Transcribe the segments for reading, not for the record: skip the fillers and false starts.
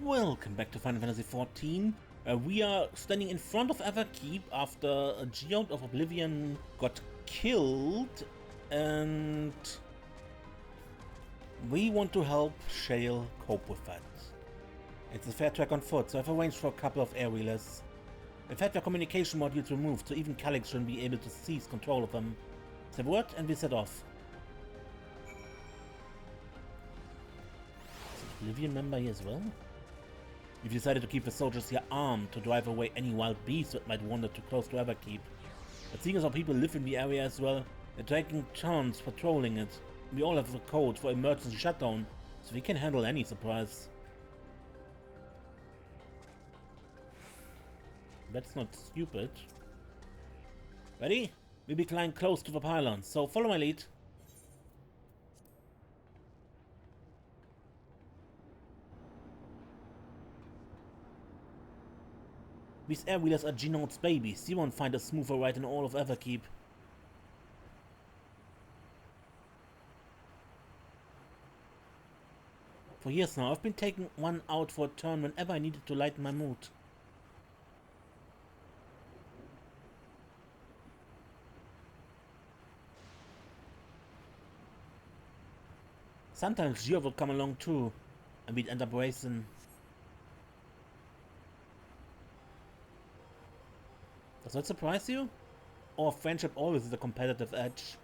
Welcome back to Final Fantasy XIV. We are standing in front of Everkeep after a Geode of Oblivion got killed, and we want to help Shale cope with that. It's a fair trek on foot, so I've arranged for a couple of air wheelers. We've had their communication modules removed, so even Calyx shouldn't be able to seize control of them. Say a word and we set off. Is an Oblivion member here as well? We've decided to keep the soldiers here armed to drive away any wild beasts that might wander too close to Everkeep. But seeing as our people live in the area as well, they're taking chance patrolling it. We all have the code for emergency shutdown, so we can handle any surprise. That's not stupid. Ready? We'll be flying close to the pylons, so follow my lead. These air wheelers are Geode's babies. You won't find a smoother ride in all of Everkeep. For years now, I've been taking one out for a turn whenever I needed to lighten my mood. Sometimes Geode would come along too, and we'd end up racing. Does that surprise you? Or friendship always is a competitive edge?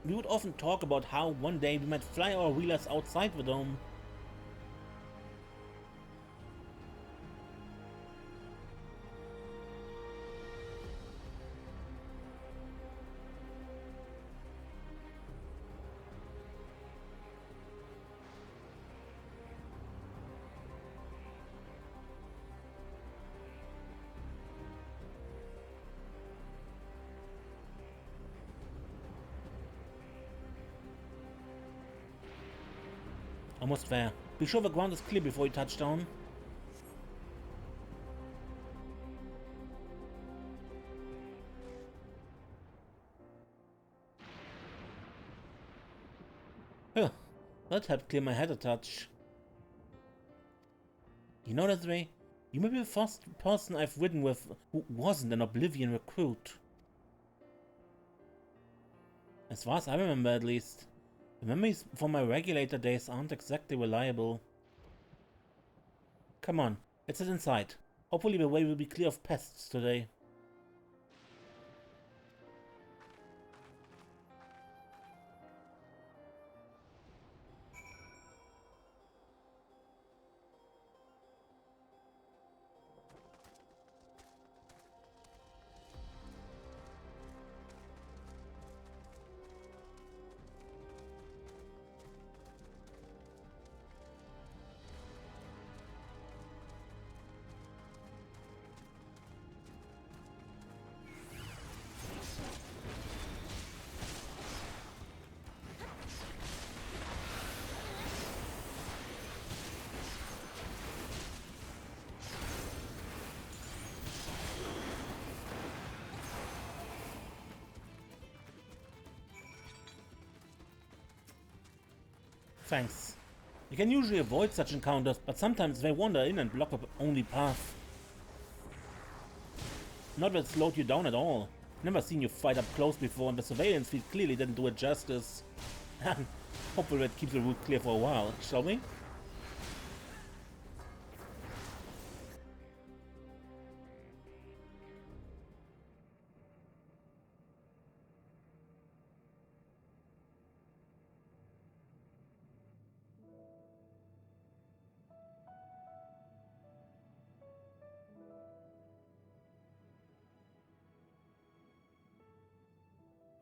We would often talk about how one day we might fly our wheelers outside the dome. Almost there. Be sure the ground is clear before you touch down. Huh, that helped clear my head a touch. You know that way? You may be the first person I've ridden with who wasn't an Oblivion recruit. As far as I remember, at least. The memories from my regulator days aren't exactly reliable. Come on, let's head inside. Hopefully the way will be clear of pests today. Thanks. You can usually avoid such encounters, but sometimes they wander in and block the only path. Not that it slowed you down at all. Never seen you fight up close before, and the surveillance feed clearly didn't do it justice. Hopefully that keeps the route clear for a while, shall we?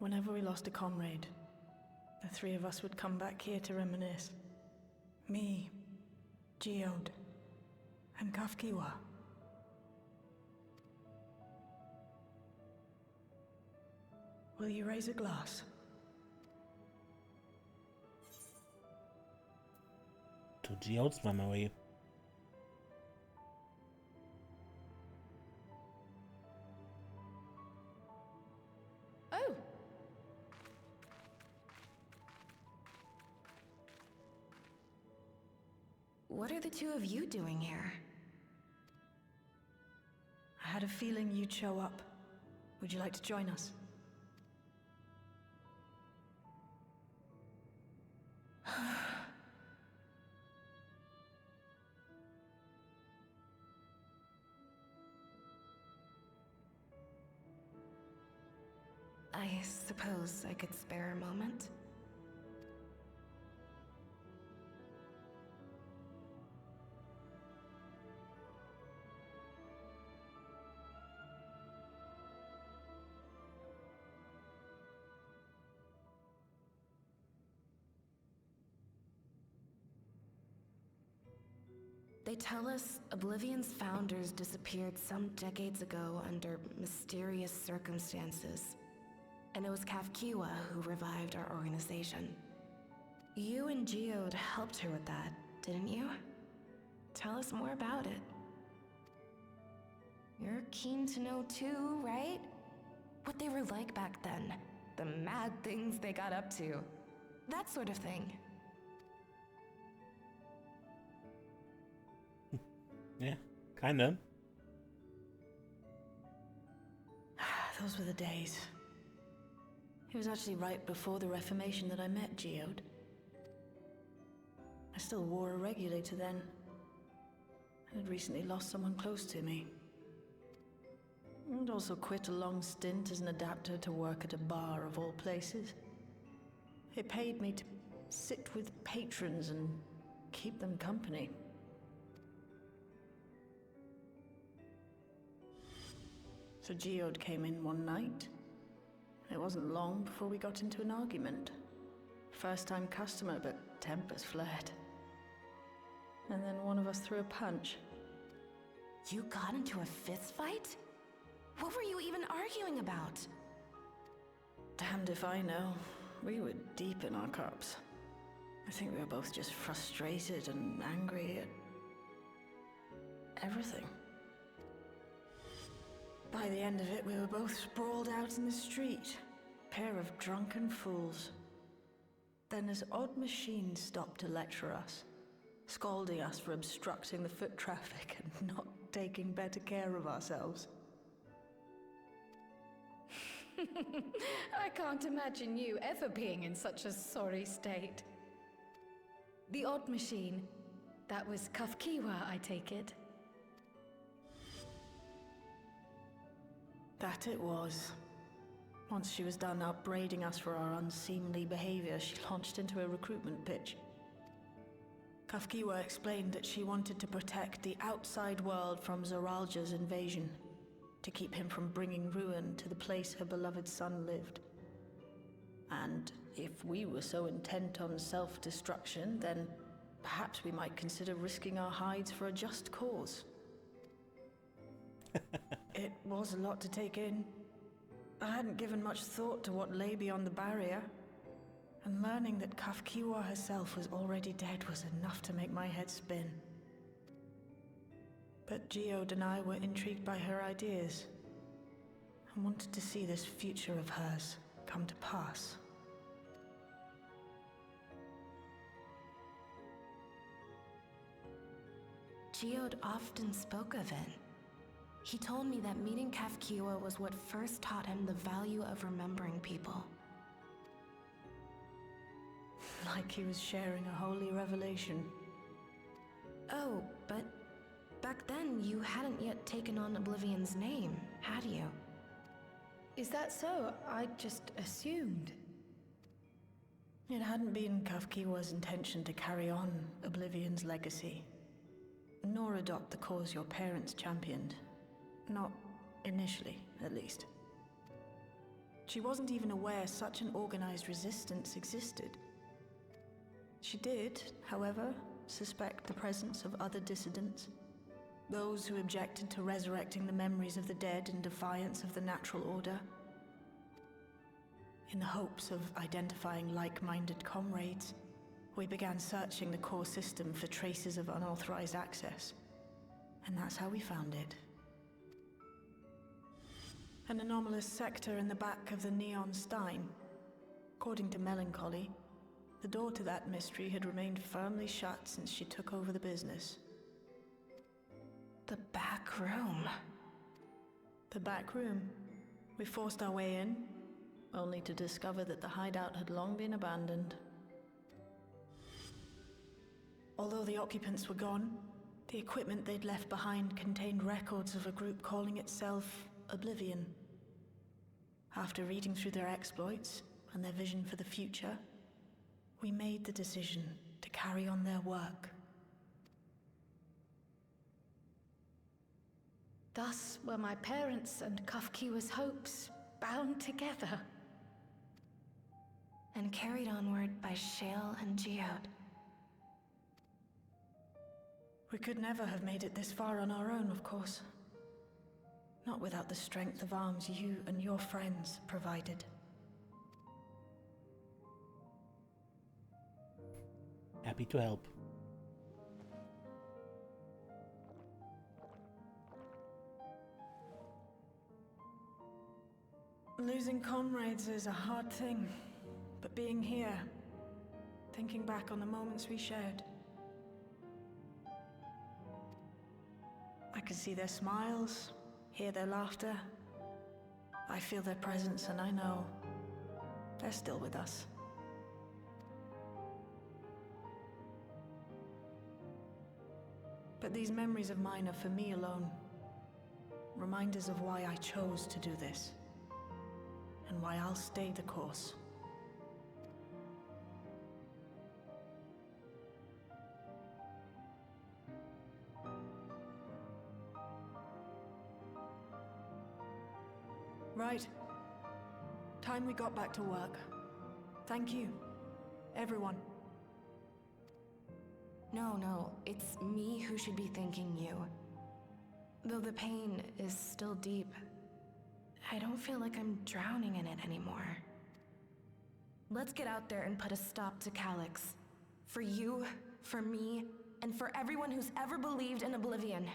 Whenever we lost a comrade, the three of us would come back here to reminisce. Me, Geode, and Kafkiwa. Will you raise a glass? To Geode's memory. what are the two of you doing here? I had a feeling you'd show up. Would you like to join us? I suppose I could spare a moment. They tell us Oblivion's founders disappeared some decades ago under mysterious circumstances. And it was Kafkiwa who revived our organization. You and Geode helped her with that, didn't you? Tell us more about it. You're keen to know too, right? What they were like back then. The mad things they got up to. That sort of thing. Yeah, kinda. Those were the days. It was actually right before the Reformation that I met Geode. I still wore a regulator then. I had recently lost someone close to me. And also quit a long stint as an adapter to work at a bar of all places. It paid me to sit with patrons and keep them company. So Geode came in one night. It wasn't long before we got into an argument. First-time customer, but tempers flared. And then one of us threw a punch. You got into a fist fight? What were you even arguing about? Damned if I know. We were deep in our cups. I think we were both just frustrated and angry at everything. By the end of it, we were both sprawled out in the street. Pair of drunken fools. Then this odd machine stopped to lecture us, scolding us for obstructing the foot traffic and not taking better care of ourselves. I can't imagine you ever being in such a sorry state. The odd machine, that was Kafkiwa, I take it. That it was. Once she was done upbraiding us for our unseemly behavior, she launched into a recruitment pitch. Kafkiwa explained that she wanted to protect the outside world from Zoralja's invasion, to keep him from bringing ruin to the place her beloved son lived. And if we were so intent on self-destruction, then perhaps we might consider risking our hides for a just cause. It was a lot to take in. I hadn't given much thought to what lay beyond the barrier, and learning that Kafkiwa herself was already dead was enough to make my head spin. But Geode and I were intrigued by her ideas, and wanted to see this future of hers come to pass. Geode often spoke of it. He told me that meeting Kafkiwa was what first taught him the value of remembering people. Like he was sharing a holy revelation. Oh, but back then you hadn't yet taken on Oblivion's name, had you? Is that so? I just assumed. It hadn't been Kafkiwa's intention to carry on Oblivion's legacy, nor adopt the cause your parents championed. Not initially, at least. She wasn't even aware such an organized resistance existed. She did, however, suspect the presence of other dissidents, those who objected to resurrecting the memories of the dead in defiance of the natural order. In the hopes of identifying like-minded comrades, we began searching the core system for traces of unauthorized access. And that's how we found it. An anomalous sector in the back of the Neon Stein. According to Melancholy, The door to that mystery had remained firmly shut since she took over the business. The back room. The back room. We forced our way in, only to discover that the hideout had long been abandoned. Although the occupants were gone, the equipment they'd left behind contained records of a group calling itself Oblivion. After reading through their exploits and their vision for the future, we made the decision to carry on their work. Thus were my parents' and Kafkiwa's hopes bound together. And carried onward by Shale and Geode. We could never have made it this far on our own, of course. Not without the strength of arms you and your friends provided. Happy to help. Losing comrades is a hard thing, but being here, thinking back on the moments we shared, I can see their smiles, hear their laughter. I feel their presence, and I know they're still with us. But these memories of mine are for me alone. Reminders of why I chose to do this, and why I'll stay the course. Right. Time we got back to work. Thank you, everyone. No, it's me who should be thanking you. Though the pain is still deep, I don't feel like I'm drowning in it anymore. Let's get out there and put a stop to Calyx. For you, for me, and for everyone who's ever believed in Oblivion.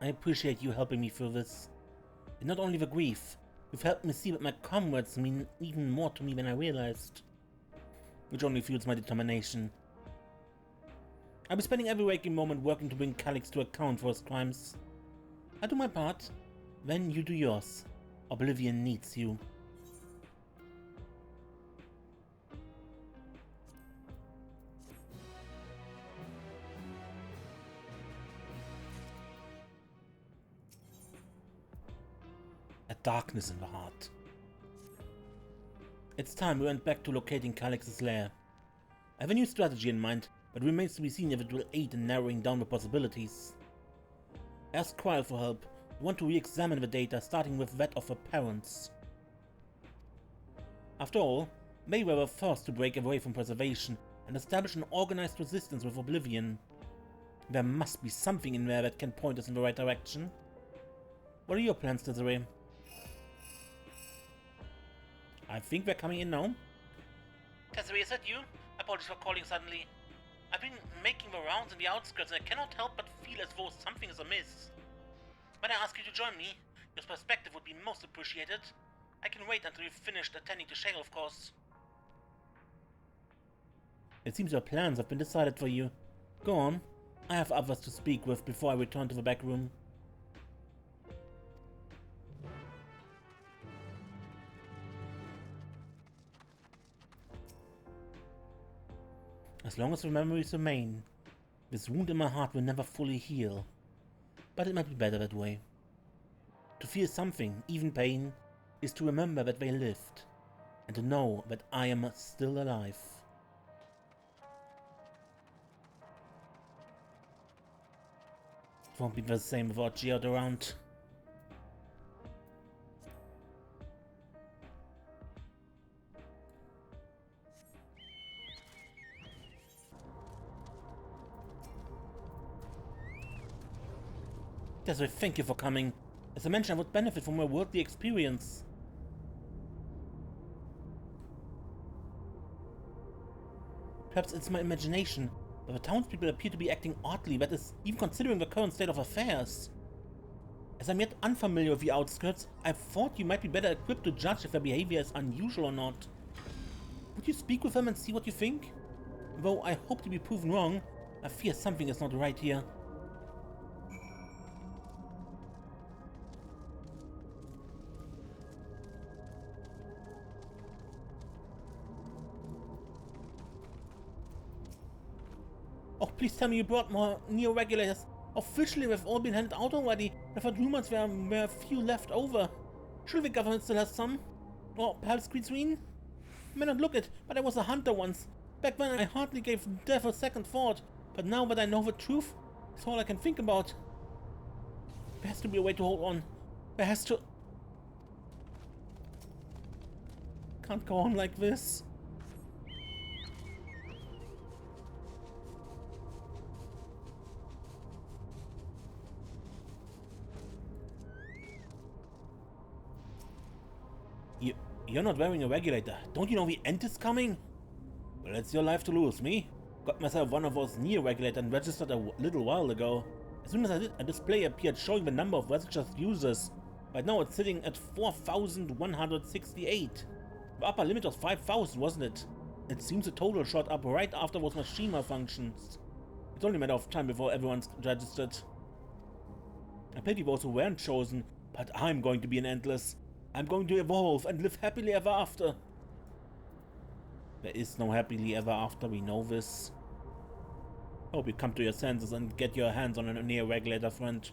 I appreciate you helping me through this. And not only the grief, you've helped me see that my comrades mean even more to me than I realized. Which only fuels my determination. I'll be spending every waking moment working to bring Calyx to account for his crimes. I do my part, then you do yours. Oblivion needs you. Darkness in the heart. It's time we went back to locating Calyx's lair. I have a new strategy in mind, but it remains to be seen if it will aid in narrowing down the possibilities. Ask Cryle for help. We want to re-examine the data, starting with that of her parents. After all, they were the first to break away from preservation and establish an organized resistance with Oblivion. There must be something in there that can point us in the right direction. What are your plans, Desiree? I think they're coming in now. Desiree, is that you? Apologies for calling suddenly. I've been making the rounds in the outskirts and I cannot help but feel as though something is amiss. Might I ask you to join me? Your perspective would be most appreciated. I can wait until you've finished attending to Shale, of course. It seems your plans have been decided for you. Go on. I have others to speak with before I return to the back room. As long as the memories remain, this wound in my heart will never fully heal. But it might be better that way. To feel something, even pain, is to remember that they lived, and to know that I am still alive. It won't be the same without Geode around. Desiree, thank you for coming. As I mentioned, I would benefit from a worldly experience. Perhaps it's my imagination, but the townspeople appear to be acting oddly, that is, even considering the current state of affairs. As I'm yet unfamiliar with the outskirts, I thought you might be better equipped to judge if their behavior is unusual or not. Would you speak with them and see what you think? Though I hope to be proven wrong, I fear something is not right here. Oh, please tell me you brought more neo-regulators. Officially, they've all been handed out already. I've heard rumors there were a few left over. Surely the government still has some? Or perhaps Queen? I may not look it, but I was a hunter once. Back then I hardly gave death a second thought. But now that I know the truth, it's all I can think about. There has to be a way to hold on. There has to... Can't go on like this. You're not wearing a regulator. Don't you know the end is coming? Well, it's your life to lose, me. Got myself one of those neo-regulators and registered a little while ago. As soon as I did, a display appeared showing the number of registered users. Right now it's sitting at 4,168. The upper limit was 5,000, wasn't it? It seems the total shot up right after those machine malfunctions. It's only a matter of time before everyone's registered. I pity those who weren't chosen, but I'm going to be an endless. I'm going to evolve and live happily ever after. There is no happily ever after, we know this. Hope you come to your senses and get your hands on a neo-regulator, friend.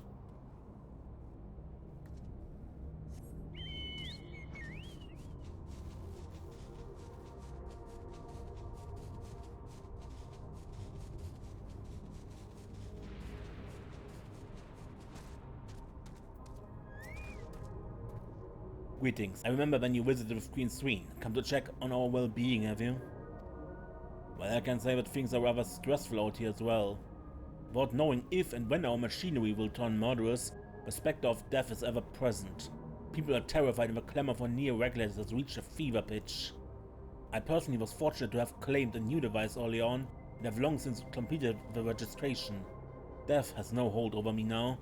Greetings. I remember when you visited with Queen Sreen. Come to check on our well-being, have you? Well, I can say that things are rather stressful out here as well. Without knowing if and when our machinery will turn murderous, the specter of death is ever present. People are terrified and the clamor for neo-regulators has reached a fever pitch. I personally was fortunate to have claimed a new device early on, and have long since completed the registration. Death has no hold over me now.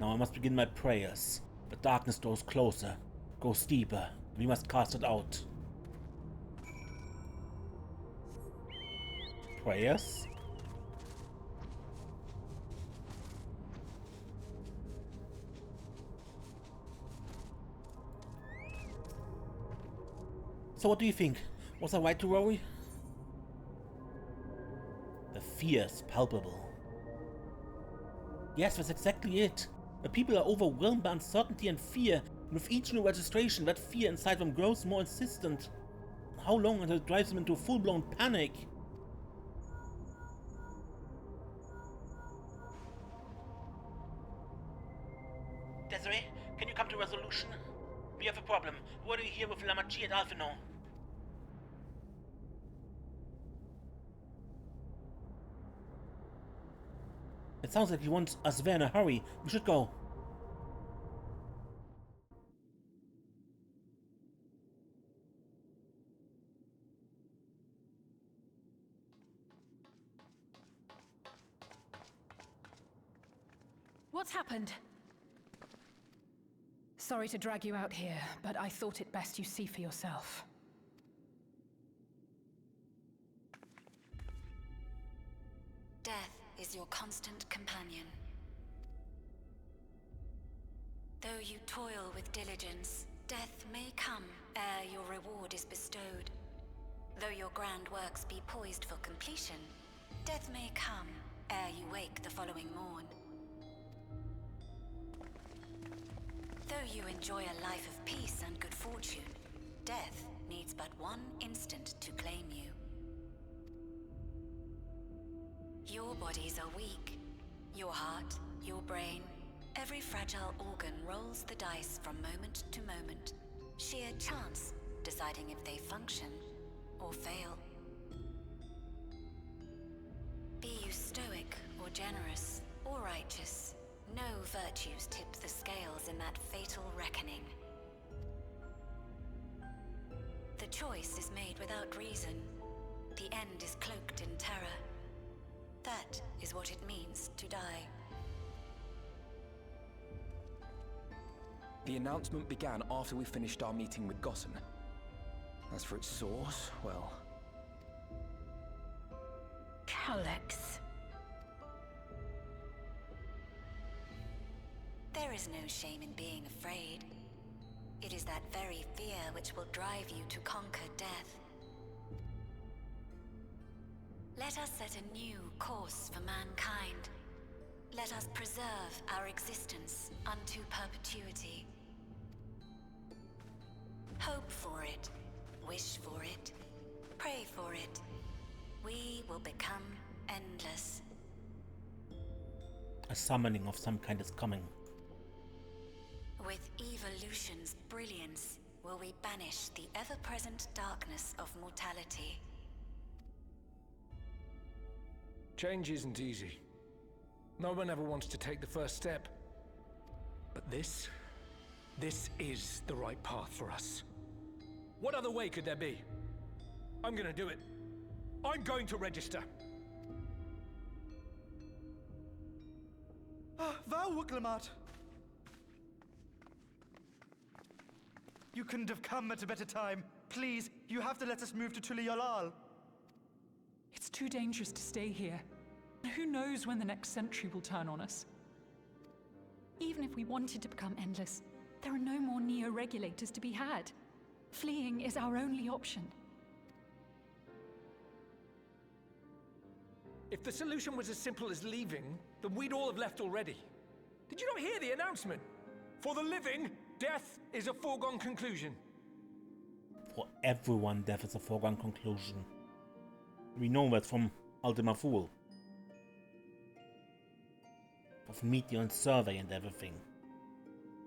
Now I must begin my prayers. The darkness draws closer, goes deeper. We must cast it out. Prayers? So what do you think? Was I right to worry? The fear is palpable. Yes, that's exactly it. The people are overwhelmed by uncertainty and fear, and with each new registration, that fear inside them grows more insistent. How long until it drives them into full-blown panic? Desiree, can you come to resolution? We have a problem. What do you hear with Lamachi and Alphino? It sounds like he wants us there in a hurry. We should go. What's happened? Sorry to drag you out here, but I thought it best you see for yourself. Death is your constant companion. Though you toil with diligence, death may come ere your reward is bestowed. Though your grand works be poised for completion, death may come ere you wake the following morn. Though you enjoy a life of peace and good fortune, death needs but one instant to claim you. Your bodies are weak. Your heart, your brain, every fragile organ rolls the dice from moment to moment. Sheer chance deciding if they function or fail. Be you stoic or generous or righteous, No virtues tip the scales in that fatal reckoning. The choice is made without reason. The end is cloaked in terror. That is what it means to die. The announcement began after we finished our meeting with Gossen. As for its source, well... Calyx. There is no shame in being afraid. It is that very fear which will drive you to conquer death. Let us set a new course for mankind. Let us preserve our existence unto perpetuity. Hope for it, wish for it, pray for it. We will become endless. A summoning of some kind is coming. With evolution's brilliance, will we banish the ever-present darkness of mortality. Change isn't easy. No one ever wants to take the first step. But this is the right path for us. What other way could there be? I'm gonna do it. I'm going to register. Val Wuklemat! You couldn't have come at a better time. Please, you have to let us move to Tuliolal. It's too dangerous to stay here. Who knows when the next century will turn on us? Even if we wanted to become endless, there are no more neo-regulators to be had. Fleeing is our only option. If the solution was as simple as leaving, then we'd all have left already. Did you not hear the announcement? For the living, death is a foregone conclusion. For everyone, death is a foregone conclusion. We know that from Ultima Thule. Of Meteor and Survey and everything.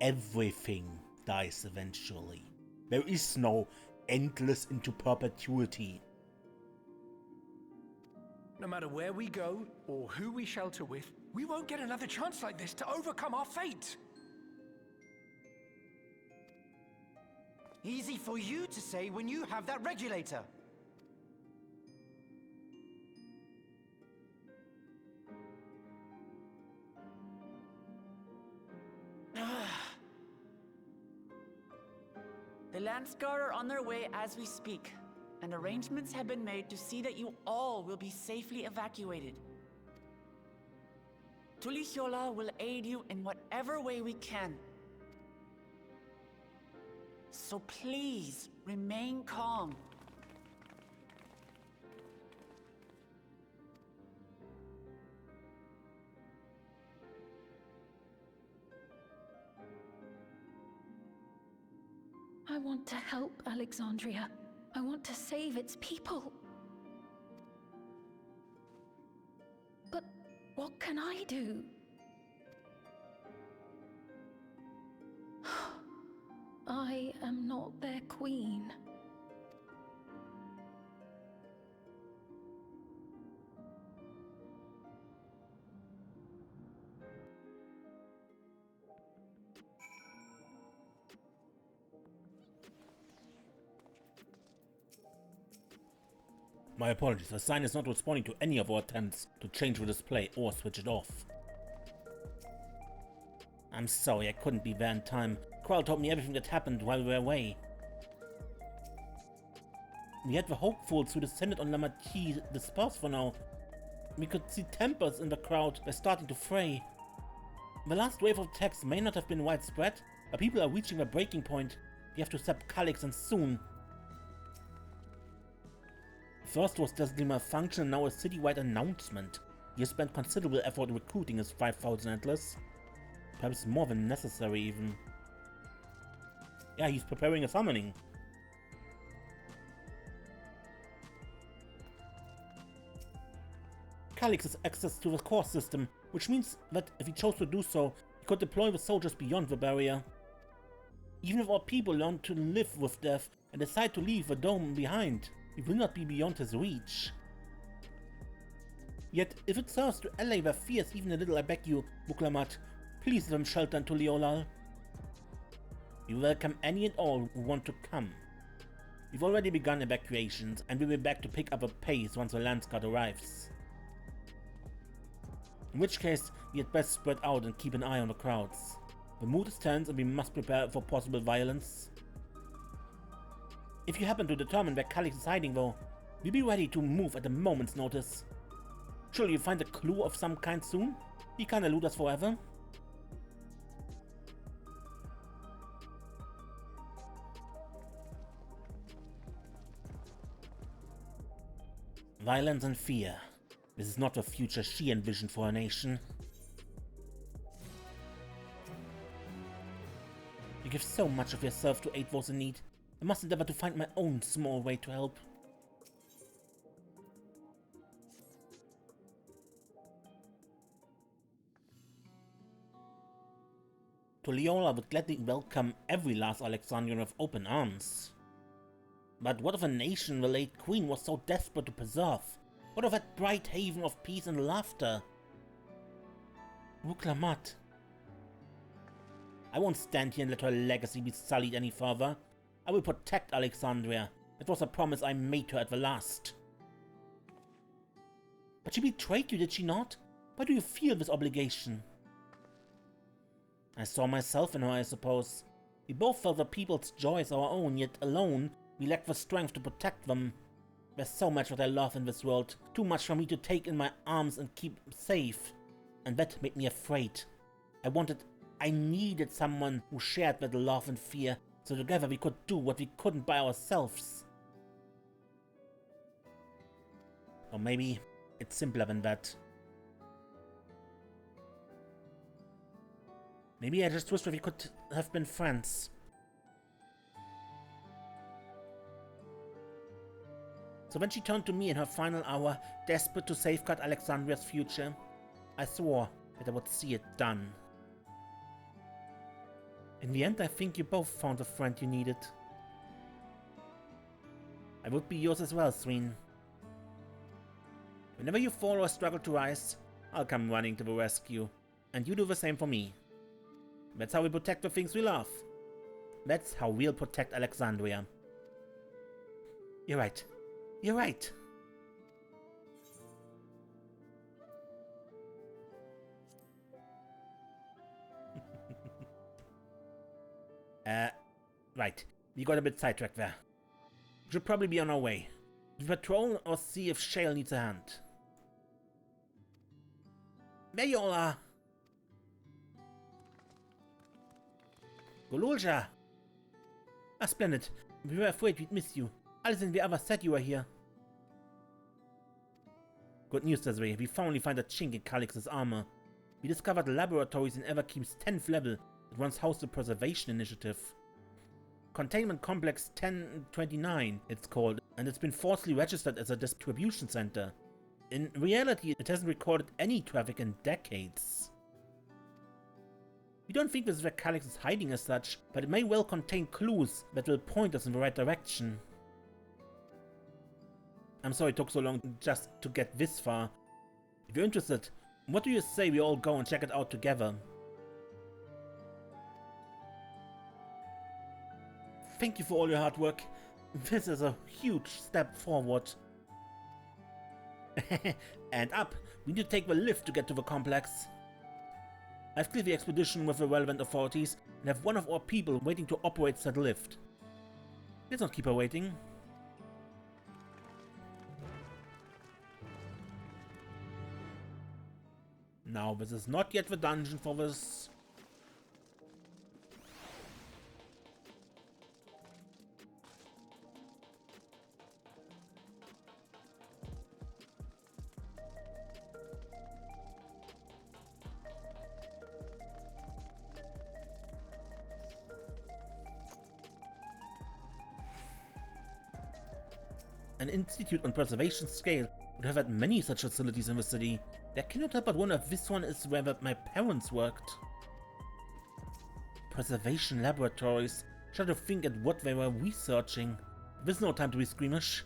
Everything dies eventually. There is no endless into perpetuity. No matter where we go, or who we shelter with, we won't get another chance like this to overcome our fate. Easy for you to say when you have that regulator. The Landsguard are on their way as we speak, and arrangements have been made to see that you all will be safely evacuated. Tulichola will aid you in whatever way we can. So please, remain calm. I want to help Alexandria. I want to save its people. But what can I do? I am not their queen. My apologies, the sign is not responding to any of our attempts to change the display or switch it off. I'm sorry I couldn't be there in time. Quell told me everything that happened while we were away. We had the hopefuls who descended on La Marquise dispersed for now. We could see tempers in the crowd were starting to fray. The last wave of attacks may not have been widespread, but people are reaching a breaking point. We have to stop Calyx and soon. First was just the malfunction and now a citywide announcement. He has spent considerable effort recruiting his 5,000 Atlas. Perhaps more than necessary even. Yeah, he's preparing a summoning. Calyx has access to the core system, which means that if he chose to do so, he could deploy the soldiers beyond the barrier. Even if our people learn to live with death and decide to leave the dome behind, he will not be beyond his reach. Yet, if it serves to allay their fears even a little, I beg you, Buklamat, Please give them shelter in Tuliolal. We welcome any and all who want to come. We've already begun evacuations, and we'll be back to pick up a pace once the Landsguard arrives. In which case, we had best spread out and keep an eye on the crowds. The mood is tense and we must prepare for possible violence. If you happen to determine where Calix is hiding though, we'll be ready to move at a moment's notice. Surely you'll find a clue of some kind soon? He can't elude us forever. Violence and fear. This is not the future she envisioned for her nation. You give so much of yourself to aid those in need. I must endeavor to find my own small way to help. Tuliolal would gladly welcome every last Alexandrian with open arms. But what of a nation the late queen was so desperate to preserve? What of that bright haven of peace and laughter? Ruklamat. I won't stand here and let her legacy be sullied any further. I will protect Alexandria. It was a promise I made to her at the last. But she betrayed you, did she not? Why do you feel this obligation? I saw myself in her, I suppose. We both felt the people's joy as our own, yet alone, we lacked the strength to protect them. There's so much that I love in this world, too much for me to take in my arms and keep safe. And that made me afraid. I needed someone who shared that love and fear, so together we could do what we couldn't by ourselves. Or maybe it's simpler than that. Maybe I just wish that we could have been friends. So when she turned to me in her final hour, desperate to safeguard Alexandria's future, I swore that I would see it done. In the end, I think you both found the friend you needed. I would be yours as well, Sween. Whenever you fall or struggle to rise, I'll come running to the rescue, and you do the same for me. That's how we protect the things we love. That's how we'll protect Alexandria. You're right. You're right. Right. We got a bit sidetracked there. We should probably be on our way. We patrol or see if Shale needs a hand. There you all are. Golulja! Ah, splendid. We were afraid we'd miss you. Alles in the other said you were here. Good news, Desiree. We finally find a chink in Calix's armor. We discovered laboratories in Everkeep's 10th level that once housed the Preservation Initiative. Containment Complex 1029, it's called, and it's been falsely registered as a distribution center. In reality, it hasn't recorded any traffic in decades. We don't think this is where Calix is hiding as such, but it may well contain clues that will point us in the right direction. I'm sorry it took so long just to get this far. If you're interested, what do you say we all go and check it out together? Thank you for all your hard work. This is a huge step forward. And up, we need to take the lift to get to the complex. I've cleared the expedition with the relevant authorities and have one of our people waiting to operate said lift. Let's not keep her waiting. Now, this is not yet the dungeon for this. An institute on preservation scale would have had many such facilities in the city. I cannot help but wonder if this one is where my parents worked. Preservation laboratories. Try to think at what they were researching. There's no time to be squeamish.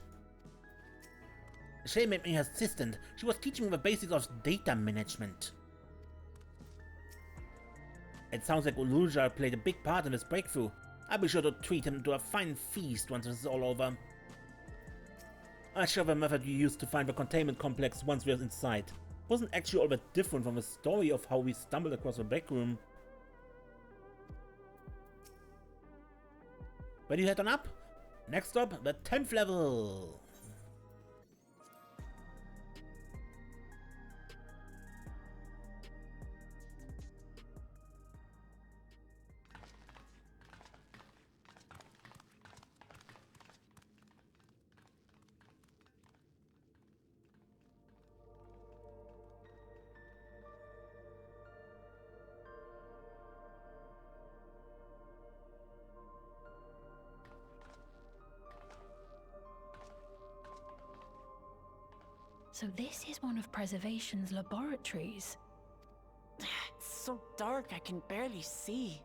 Shay made me her assistant. She was teaching me the basics of data management. It sounds like Uluja played a big part in this breakthrough. I'll be sure to treat him to a fine feast once this is all over. I sure the method you used to find the containment complex once we were inside wasn't actually all that different from the story of how we stumbled across the back room. Ready to head on up? Next stop, the 10th level! So this is one of Preservation's laboratories. It's so dark I can barely see.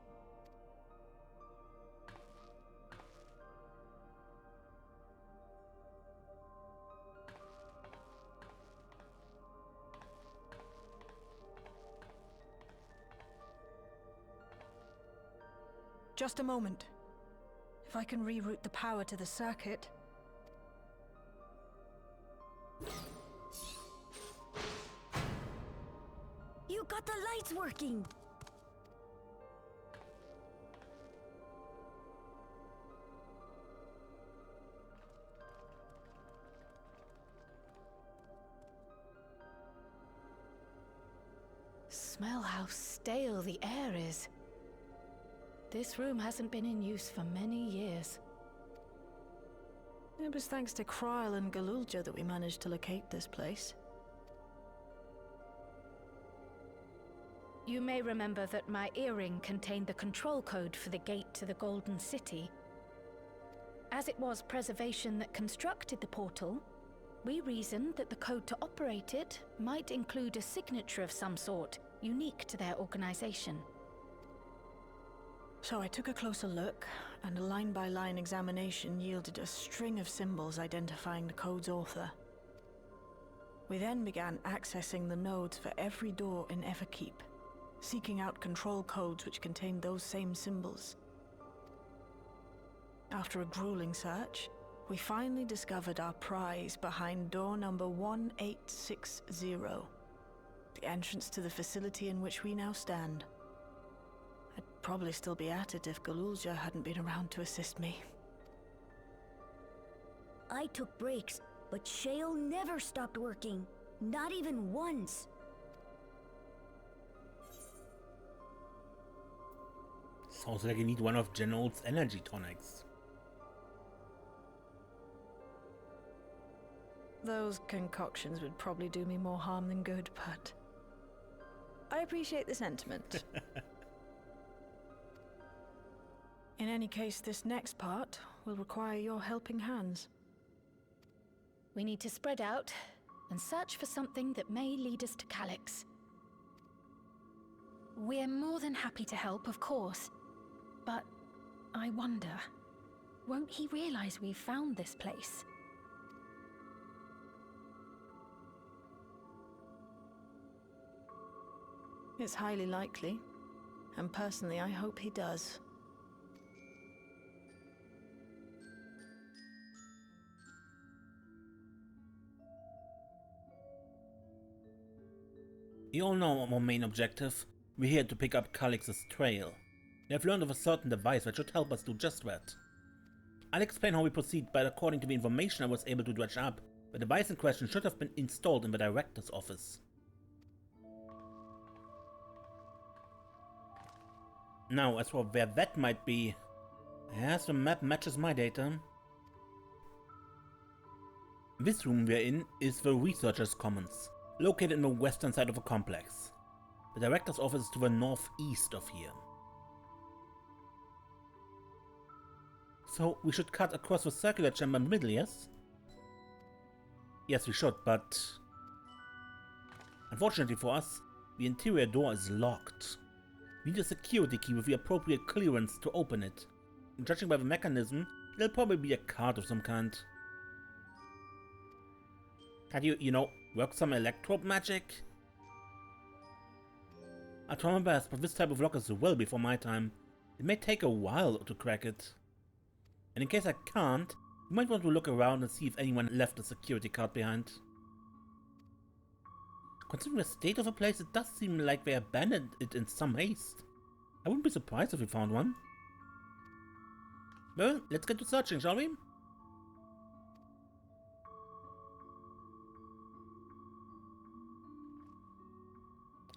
Just a moment. If I can reroute the power to the circuit. You got the lights working! Smell how stale the air is. This room hasn't been in use for many years. It was thanks to Kryl and Galulja that we managed to locate this place. You may remember that my earring contained the control code for the gate to the Golden City. As it was Preservation that constructed the portal, we reasoned that the code to operate it might include a signature of some sort, unique to their organization. So I took a closer look, and a line-by-line examination yielded a string of symbols identifying the code's author. We then began accessing the nodes for every door in Everkeep, seeking out control codes which contained those same symbols. After a grueling search, we finally discovered our prize behind door number 1860, the entrance to the facility in which we now stand. I'd probably still be at it if Galulja hadn't been around to assist me. I took breaks, but Shale never stopped working. Not even once. Sounds like you need one of Genode's energy tonics. Those concoctions would probably do me more harm than good, but I appreciate the sentiment. In any case, this next part will require your helping hands. We need to spread out and search for something that may lead us to Calyx. We're more than happy to help, of course. But I wonder, won't he realize we've found this place? It's highly likely, and personally I hope he does. You all know our main objective. We're here to pick up Calyx's trail. We have learned of a certain device that should help us do just that. I'll explain how we proceed, but according to the information I was able to dredge up, the device in question should have been installed in the director's office. Now, as for where that might be, yes, the map matches my data. This room we're in is the Researcher's Commons, located in the western side of the complex. The director's office is to the northeast of here. So we should cut across the circular chamber in the middle, yes? Yes, we should, but unfortunately for us, the interior door is locked. We need a security key with the appropriate clearance to open it. And judging by the mechanism, it'll probably be a card of some kind. Can you know, work some electro magic? I try my best, but this type of lock is well before my time. It may take a while to crack it. And in case I can't, you might want to look around and see if anyone left a security card behind. Considering the state of the place, it does seem like they abandoned it in some haste. I wouldn't be surprised if we found one. Well, let's get to searching, shall we?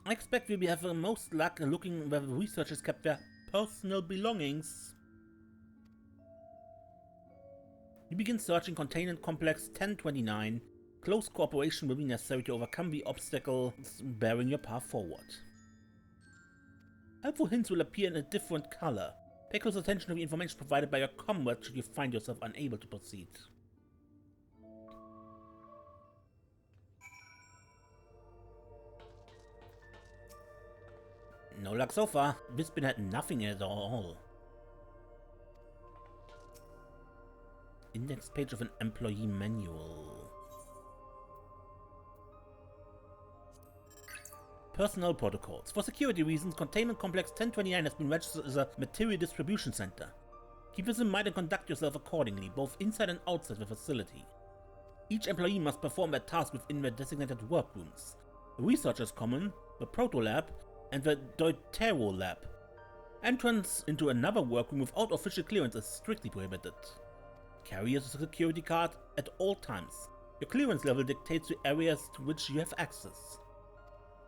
I expect we'll have the most luck in looking where the researchers kept their personal belongings. You begin searching Containment Complex 1029. Close cooperation will be necessary to overcome the obstacles barring your path forward. Helpful hints will appear in a different color. Pay close attention to the information provided by your comrade should you find yourself unable to proceed. No luck so far. This bin had nothing at all. Index page of an employee manual. Personnel protocols. For security reasons, Containment Complex 1029 has been registered as a material distribution center. Keep this in mind and conduct yourself accordingly, both inside and outside the facility. Each employee must perform their task within their designated workrooms. The Researchers Common, the Proto Lab, and the Deutero Lab. Entrance into another workroom without official clearance is strictly prohibited. Carry your security card at all times. Your clearance level dictates the areas to which you have access.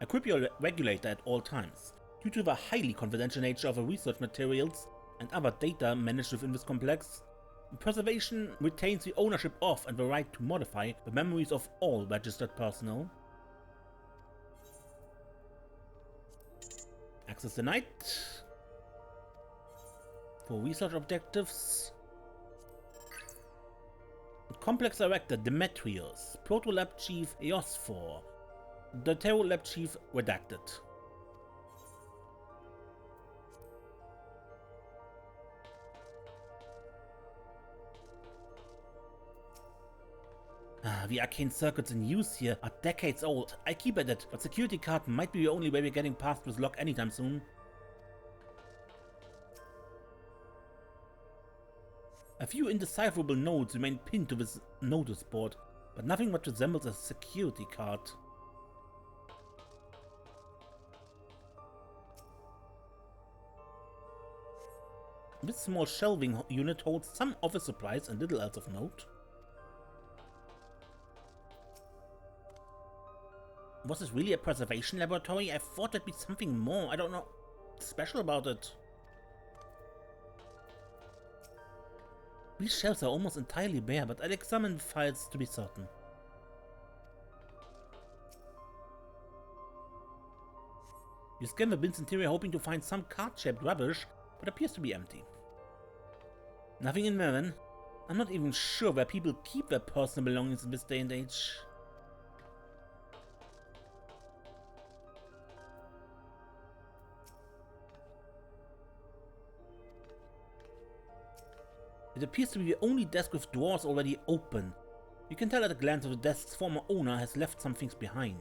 Equip your regulator at all times. Due to the highly confidential nature of the research materials and other data managed within this complex, preservation retains the ownership of and the right to modify the memories of all registered personnel. Access denied. For research objectives, Complex Director Demetrius, Proto Lab Chief Eosphor, Deutero Lab Chief redacted. The arcane circuits in use here are decades old. I keep at it, but security card might be the only way we're getting past this lock anytime soon. A few indecipherable nodes remain pinned to this notice board, but nothing much resembles a security card. This small shelving unit holds some office supplies and little else of note. Was this really a preservation laboratory? I thought there'd be something more, I don't know, special about it. These shelves are almost entirely bare, but I'll examine the files to be certain. You scan the bin's interior hoping to find some card-shaped rubbish, but appears to be empty. Nothing in there then. I'm not even sure where people keep their personal belongings in this day and age. It appears to be the only desk with drawers already open. You can tell at a glance that the desk's former owner has left some things behind.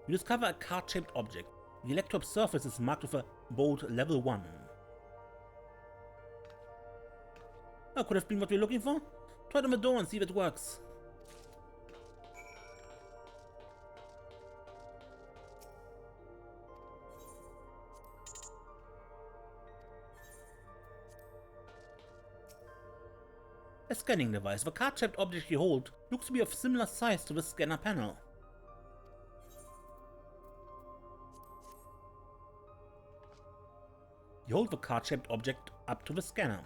You discover a card-shaped object. The electrode surface is marked with a bold level 1. Oh, could have been what we're looking for? Try it on the door and see if it works. A scanning device. The card-shaped object you hold looks to be of similar size to the scanner panel. You hold the card-shaped object up to the scanner.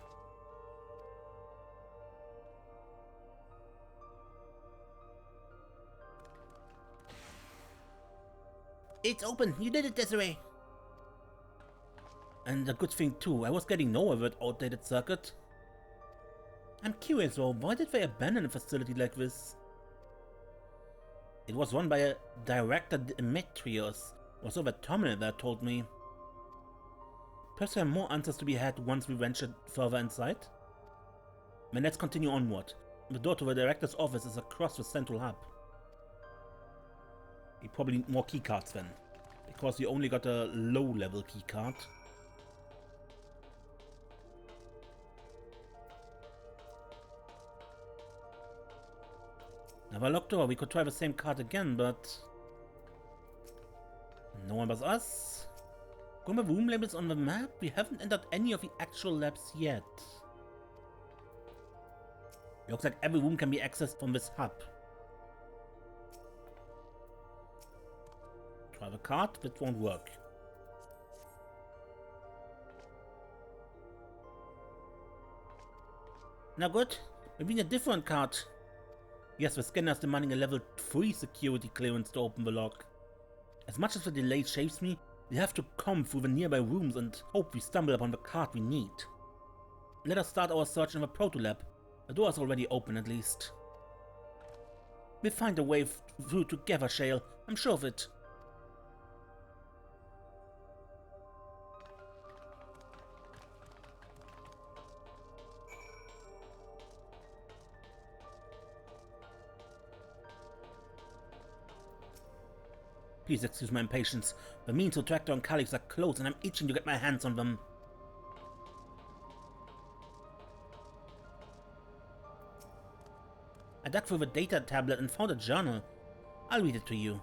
It's open! You did it, Desiree! And a good thing too, I was getting nowhere with outdated circuit. I'm curious though, why did they abandon a facility like this? It was run by a director Demetrius, or so the terminal there told me. Perhaps there are more answers to be had once we ventured further inside? Then let's continue onward. The door to the director's office is across the central hub. We probably need more keycards then, because we only got a low-level keycard. Another locked door. We could try the same card again, but no one but us. Going by room labels on the map, we haven't entered any of the actual labs yet. Looks like every room can be accessed from this hub. Try the card, that won't work. Now good, maybe a different card. Yes, the scanner is demanding a level 3 security clearance to open the lock. As much as the delay shaves me, we have to comb through the nearby rooms and hope we stumble upon the card we need. Let us start our search in the proto-lab. The door is already open at least. We'll find a way through together, Shale. I'm sure of it. Please excuse my impatience. The means to Tractor and Calyx are close and I'm itching to get my hands on them. I dug through the data tablet and found a journal. I'll read it to you.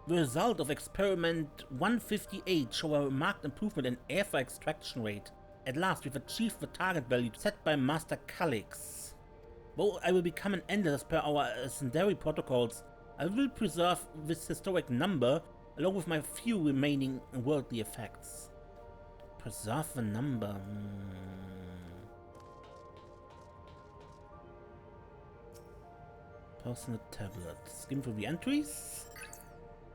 The result of experiment 158 show a marked improvement in airfare extraction rate. At last we've achieved the target value set by Master Calyx. Though I will become an endless per our ascendary protocols, I will preserve this historic number along with my few remaining worldly effects. Preserve the number. Personal tablet. Skim through the entries.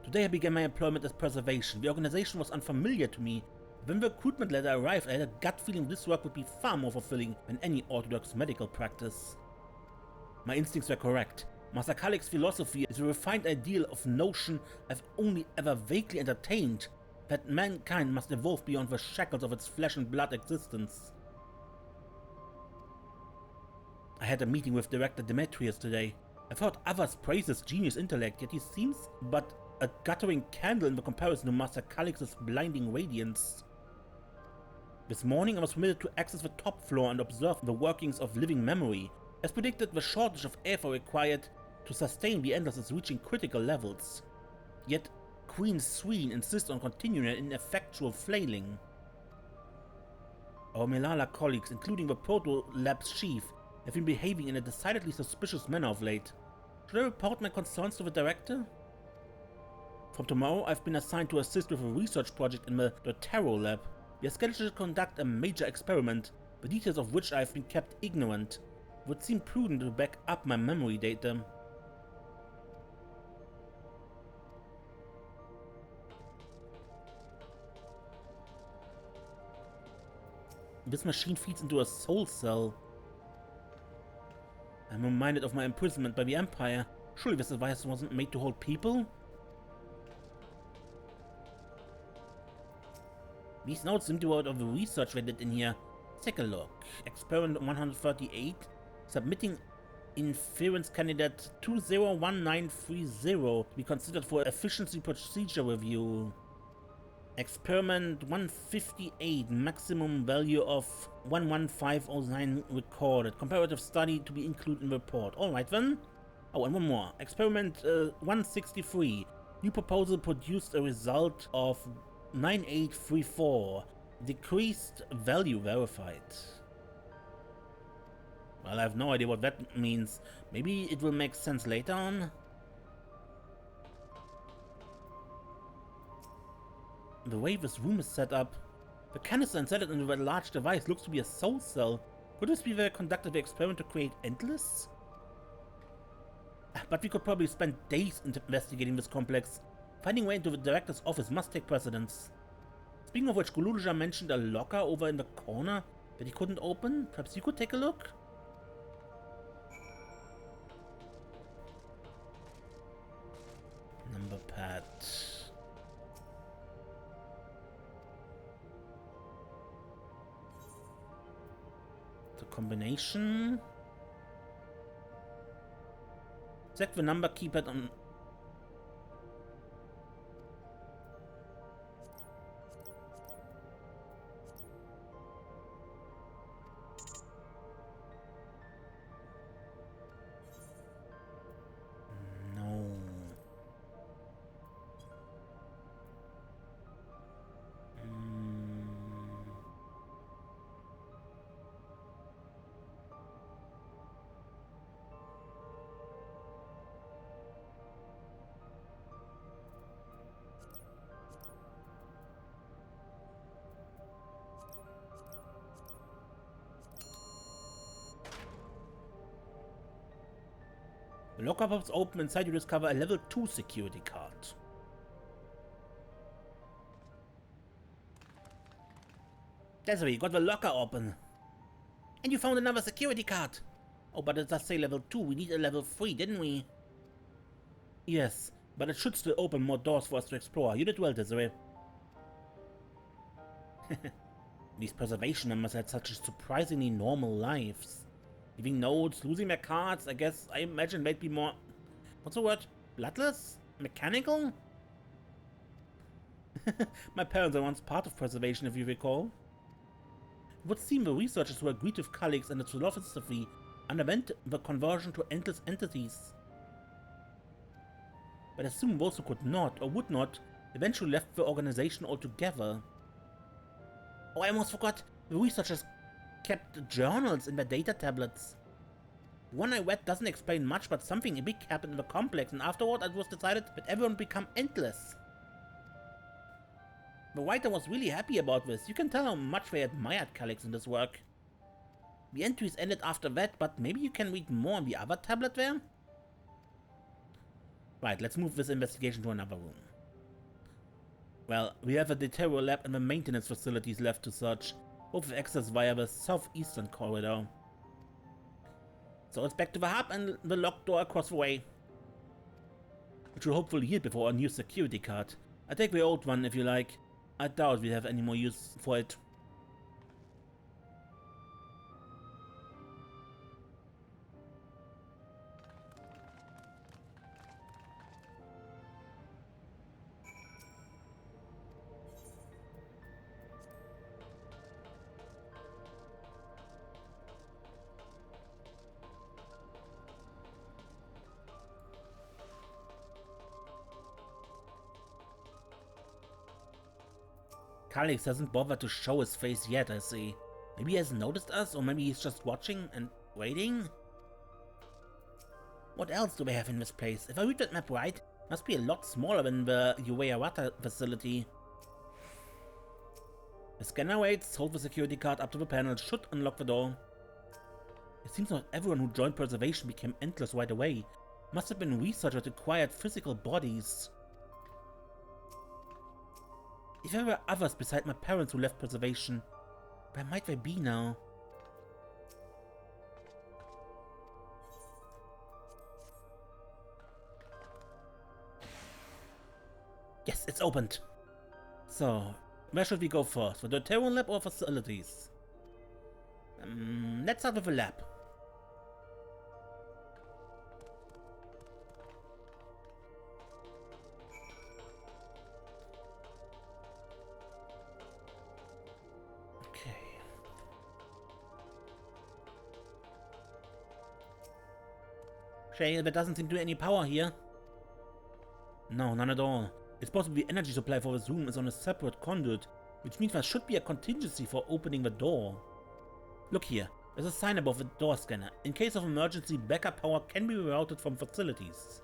Today I began my employment as preservation. The organization was unfamiliar to me. When the recruitment letter arrived, I had a gut feeling this work would be far more fulfilling than any orthodox medical practice. My instincts were correct. Master Calyx's philosophy is a refined ideal of notion I've only ever vaguely entertained, that mankind must evolve beyond the shackles of its flesh and blood existence. I had a meeting with Director Demetrius today. I've heard others praise his genius intellect, yet he seems but a guttering candle in the comparison to Master Calyx's blinding radiance. This morning I was permitted to access the top floor and observe the workings of living memory. As predicted, the shortage of airfare required to sustain the Endless is reaching critical levels. Yet, Queen Sween insists on continuing an ineffectual flailing. Our Melala colleagues, including the Proto-Lab's chief, have been behaving in a decidedly suspicious manner of late. Should I report my concerns to the director? From tomorrow, I've been assigned to assist with a research project in the Tarot Lab. We are scheduled to conduct a major experiment, the details of which I have been kept ignorant. It would seem prudent to back up my memory data. This machine feeds into a soul cell. I'm reminded of my imprisonment by the Empire. Surely this device wasn't made to hold people? These notes seem to be out of the research we did in here. Take a look. Experiment 138. Submitting inference candidate 201930 to be considered for efficiency procedure review. Experiment 158, maximum value of 11509 recorded. Comparative study to be included in report. Alright then. Oh, and one more. Experiment 163. New proposal produced a result of 9834. Decreased value verified. Well, I have no idea what that means. Maybe it will make sense later on. The way this room is set up, the canister inserted into that large device looks to be a soul cell. Could this be where they conducted the experiment to create Endless? But we could probably spend days investigating this complex. Finding a way into the director's office must take precedence. Speaking of which, Gululuja mentioned a locker over in the corner that he couldn't open. Perhaps you could take a look? Number pad. The combination. Check the number keypad on. The locker pops open. Inside you discover a level 2 security card. Desiree, you got the locker open. And you found another security card. Oh, but it does say level 2. We need a level 3, didn't we? Yes, but it should still open more doors for us to explore. You did well, Desiree. These preservation members had such surprisingly normal lives. Leaving notes, losing their cards, I imagine they'd be more... What's the word? Bloodless? Mechanical? My parents were once part of preservation, if you recall. It would seem the researchers who agreed with colleagues and the philosophy underwent the conversion to endless entities. But I assume those who could not, or would not, eventually left the organization altogether. Oh, I almost forgot, the researchers kept journals in their data tablets. The one I read doesn't explain much, but something big happened in the complex, and afterward it was decided that everyone would become endless. The writer was really happy about this. You can tell how much they admired Calix in this work. The entries ended after that, but maybe you can read more on the other tablet there? Right, let's move this investigation to another room. Well, we have a Deutero lab and the maintenance facilities left to search, both with access via the southeastern corridor. So it's back to the hub and the locked door across the way, which will hopefully yield before a new security card. I take the old one if you like. I doubt we have any more use for it. Calix hasn't bothered to show his face yet, I see. Maybe he hasn't noticed us, or maybe he's just watching and waiting? What else do they have in this place? If I read that map right, it must be a lot smaller than the Ueyarata facility. The scanner waits, hold the security card up to the panel, should unlock the door. It seems not everyone who joined preservation became endless right away. Must have been researchers that acquired physical bodies. If there were others beside my parents who left preservation, where might they be now? Yes, it's opened. So, where should we go first? The Deutero lab or facilities? Let's start with the lab. There doesn't seem to be any power here. No, none at all. It's possible the energy supply for this room is on a separate conduit, which means there should be a contingency for opening the door. Look here, there's a sign above the door scanner. In case of emergency, backup power can be routed from facilities.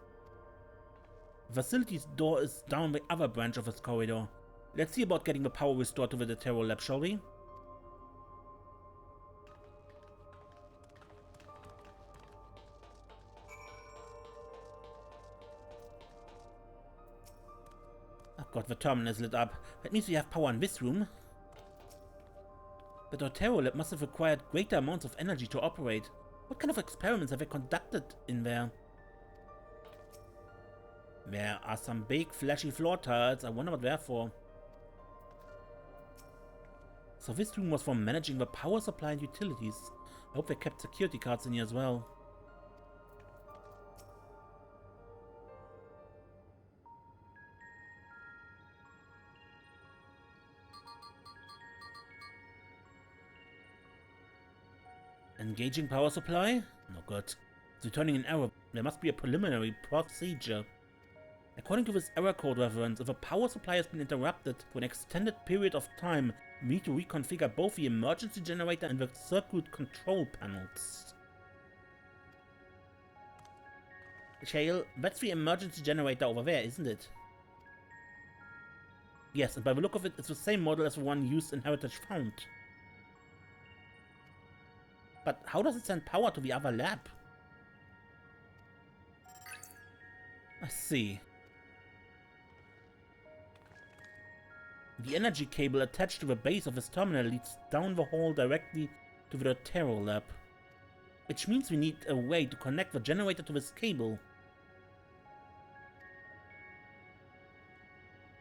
The facilities door is down the other branch of this corridor. Let's see about getting the power restored to the Deutero lab, shall we? God, the terminal is lit up. That means we have power in this room. The Deutero lab must have required greater amounts of energy to operate. What kind of experiments have they conducted in there? There are some big flashy floor tiles. I wonder what they're for. So this room was for managing the power supply and utilities. I hope they kept security cards in here as well. Engaging power supply? No good. It's returning an error. There must be a preliminary procedure. According to this error code reference, if a power supply has been interrupted for an extended period of time, we need to reconfigure both the emergency generator and the circuit control panels. Shale, that's the emergency generator over there, isn't it? Yes, and by the look of it, it's the same model as the one used in Heritage Found. But how does it send power to the other lab? I see. The energy cable attached to the base of his terminal leads down the hall directly to the Terror lab. Which means we need a way to connect the generator to this cable.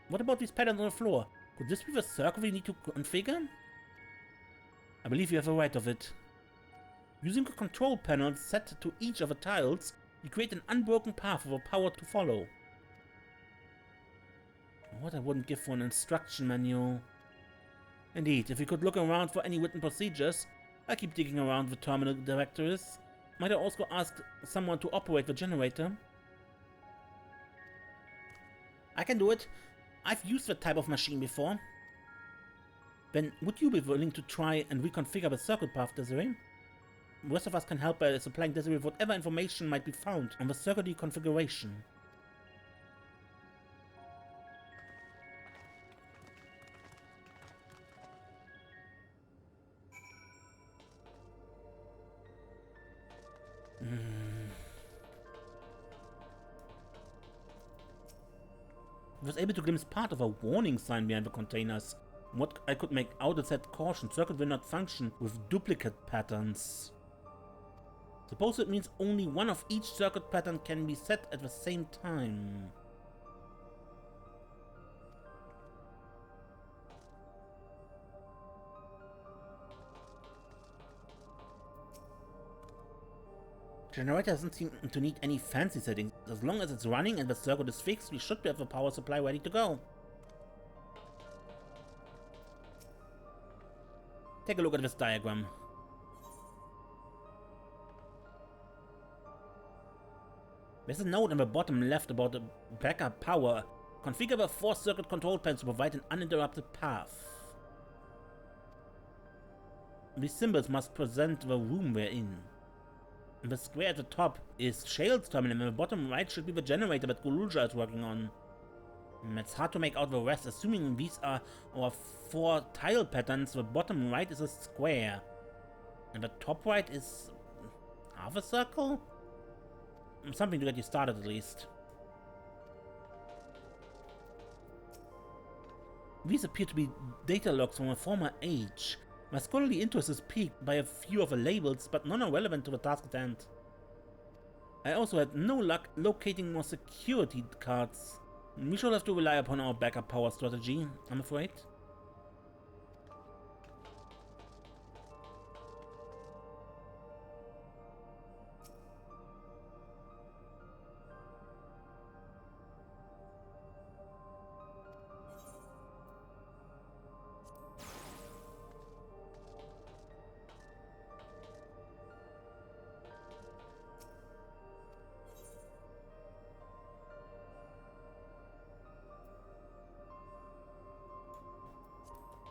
What about these patterns on the floor? Could this be the circle we need to configure? I believe you have a right of it. Using the control panels set to each of the tiles, we create an unbroken path for the power to follow. What I wouldn't give for an instruction manual. Indeed, if we could look around for any written procedures, I keep digging around the terminal directories. Might I also ask someone to operate the generator? I can do it. I've used that type of machine before. Then would you be willing to try and reconfigure the circuit path, Desiree? The rest of us can help by supplying Desiree with whatever information might be found on the circuit reconfiguration. I was able to glimpse part of a warning sign behind the containers. What I could make out is that caution, circuit will not function with duplicate patterns. Suppose it means only one of each circuit pattern can be set at the same time. Generator doesn't seem to need any fancy settings. As long as it's running and the circuit is fixed, we should have the power supply ready to go. Take a look at this diagram. There's a note on the bottom left about the backup power. Configure the 4 circuit control panels to provide an uninterrupted path. These symbols must present the room we're in. The square at the top is Shale's terminal, and the bottom right should be the generator that Guruja is working on. It's hard to make out the rest. Assuming these are our 4 tile patterns, the bottom right is a square. And the top right is half a circle? Something to get you started at least. These appear to be data logs from a former age. My scholarly interest is piqued by a few of the labels, but none are relevant to the task at hand. I also had no luck locating more security cards. We shall have to rely upon our backup power strategy, I'm afraid.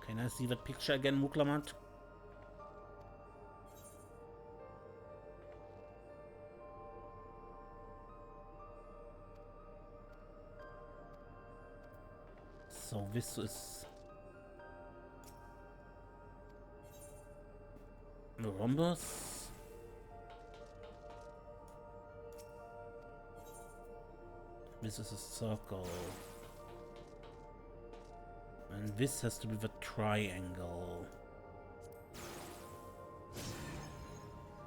Can I see that picture again, Muklamat? So this is the rhombus. This is a circle. And this has to be the triangle.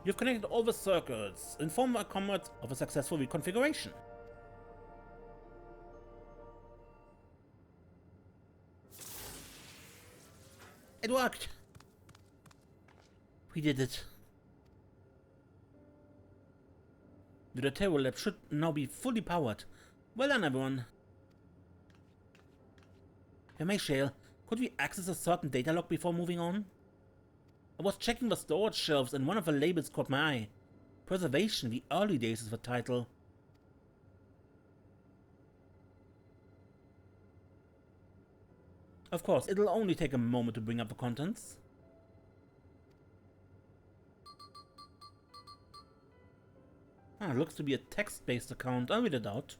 You've connected all the circuits. Inform our comrades of a successful reconfiguration. It worked! We did it. The Terror lab should now be fully powered. Well done, everyone. Shale, could we access a certain data log before moving on? I was checking the storage shelves and one of the labels caught my eye. Preservation, the early days is the title. Of course, it'll only take a moment to bring up the contents. It looks to be a text-based account. I'll read it out.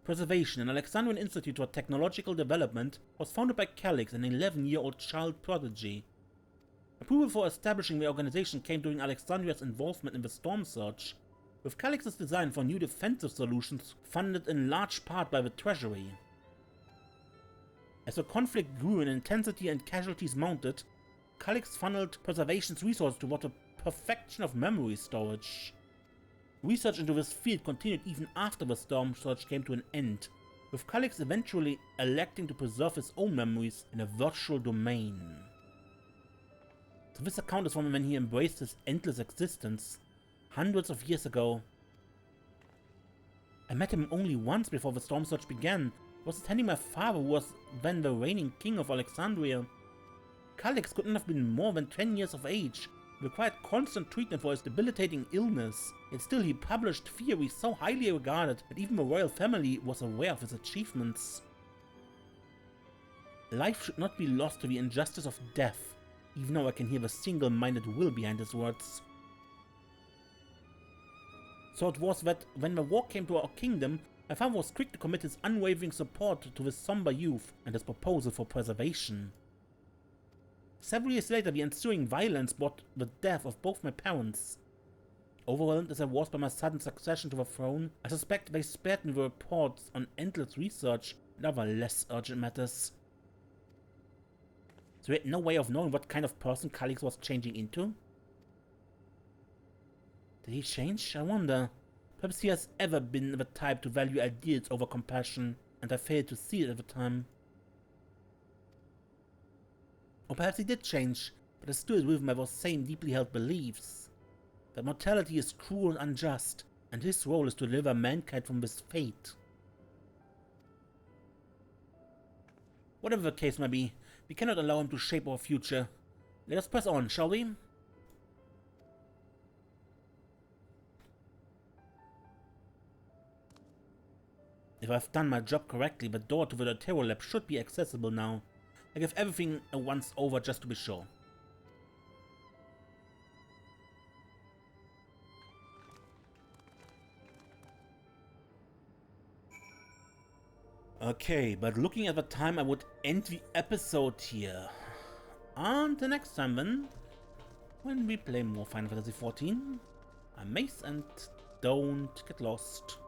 Preservation, an Alexandrian Institute for Technological Development, was founded by Calix, an 11-year-old child prodigy. Approval for establishing the organization came during Alexandria's involvement in the Storm Surge. with Calix's design for new defensive solutions funded in large part by the Treasury. As the conflict grew in intensity and casualties mounted, Calix funneled Preservation's resources toward the perfection of memory storage. Research into this field continued even after the Storm Surge came to an end, with Calix eventually electing to preserve his own memories in a virtual domain. So this account is from when he embraced his endless existence, hundreds of years ago. I met him only once before the Storm Surge began. I was attending my father, who was then the reigning king of Alexandria. Calix could not have been more than 10 years of age, required constant treatment for his debilitating illness, yet still he published theories so highly regarded that even the royal family was aware of his achievements. Life should not be lost to the injustice of death, even though I can hear the single-minded will behind his words. So it was that when the war came to our kingdom, my father was quick to commit his unwavering support to this somber youth and his proposal for preservation. Several years later, the ensuing violence brought the death of both my parents. Overwhelmed as I was by my sudden succession to the throne, I suspect they spared me the reports on endless research and other less urgent matters. So we had no way of knowing what kind of person Calix was changing into? Did he change? I wonder. Perhaps he has ever been the type to value ideals over compassion, and I failed to see it at the time. Or perhaps he did change, but is still with him by those same deeply held beliefs. That mortality is cruel and unjust, and his role is to deliver mankind from this fate. Whatever the case may be, we cannot allow him to shape our future. Let us press on, shall we? If I've done my job correctly, the door to the Deutero lab should be accessible now. I give everything a once over just to be sure. Okay, but looking at the time, I would end the episode here. Until next time then, when we play more Final Fantasy XIV. I'm Mace and don't get lost.